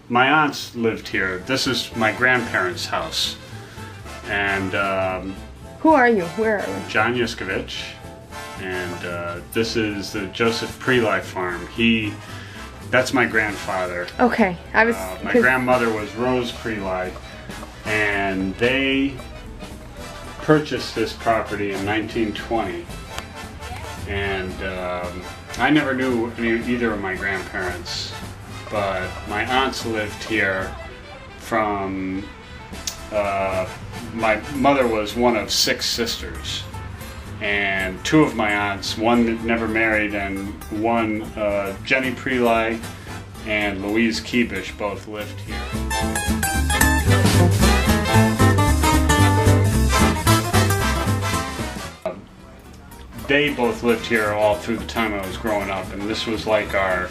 my aunts lived here. This is my grandparents' house. And who are you? Where are we? John Yuskovich. And this is the Joseph Preli farm. That's my grandfather. Okay, I was. My grandmother was Rose Preli, and they purchased this property in 1920. And I never knew either of my grandparents, but my aunts lived here from. My mother was one of 6 sisters. And 2 of my aunts, one that never married and one, Jenny Preli and Louise Keebish, both lived here. They both lived here all through the time I was growing up, and this was like our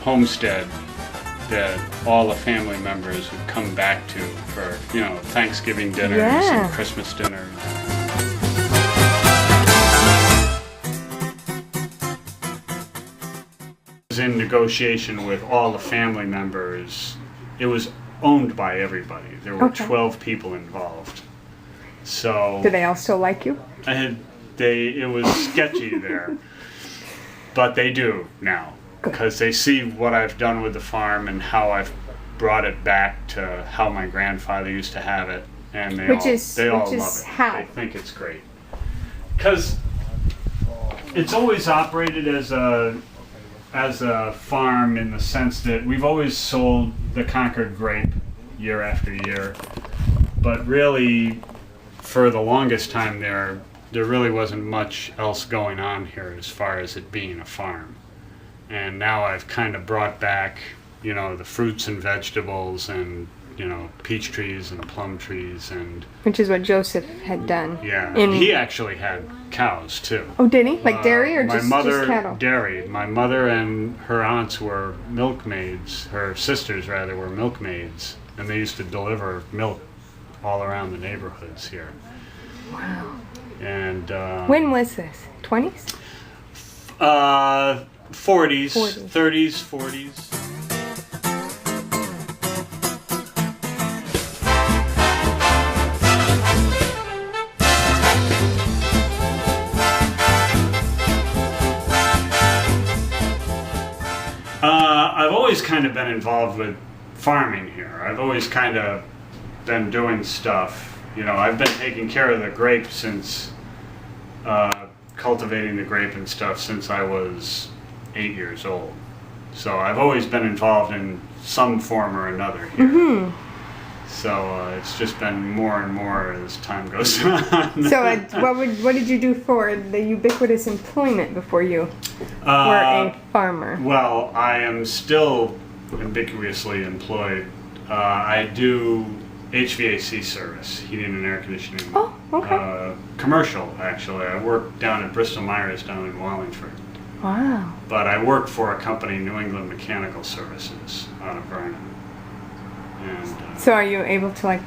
homestead that all the family members would come back to for, Thanksgiving dinners and Christmas dinners. In negotiation with all the family members. It was owned by everybody. There were 12 people involved. So do they all still like you? It was sketchy there, but they do now because they see what I've done with the farm and how I've brought it back to how my grandfather used to have it, and they all love it. How? They think it's great because it's always operated as a farm in the sense that we've always sold the Concord grape year after year, but really for the longest time there really wasn't much else going on here as far as it being a farm. And now I've kind of brought back, the fruits and vegetables and, peach trees and plum trees and... Which is what Joseph had done. Yeah, he actually had cows too. Oh, did he? Like dairy or just cattle? Dairy. My mother and her aunts were milkmaids. Her sisters, rather, were milkmaids. And they used to deliver milk all around the neighborhoods here. Wow. And when was this? 20s? 40s, 30s, 40s. I've always kind of been involved with farming here. I've always kind of been doing stuff. I've been taking care of the grape since, cultivating the grape and stuff since I was 8 years old. So I've always been involved in some form or another here. Mm-hmm. So it's just been more and more as time goes on. So what did you do for the ubiquitous employment before you were a farmer? Well, I am still ubiquitously employed. I do HVAC service, heating and air conditioning. Oh, okay. Commercial, actually. I work down at Bristol Myers down in Wallingford. Wow. But I work for a company, New England Mechanical Services, out of Vernon. And, so are you able to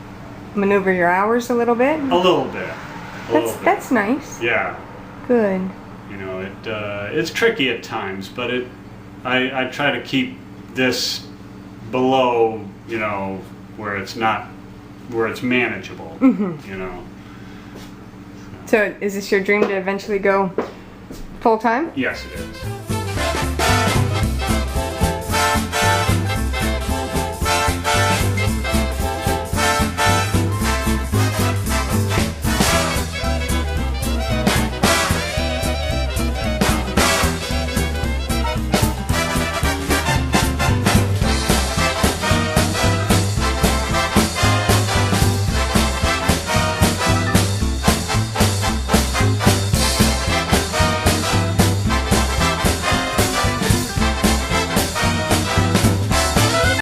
maneuver your hours a little bit? A little bit. That's nice. Yeah. Good. It's tricky at times, but I try to keep this below, where it's manageable. Mm-hmm. So is this your dream to eventually go full time? Yes, it is.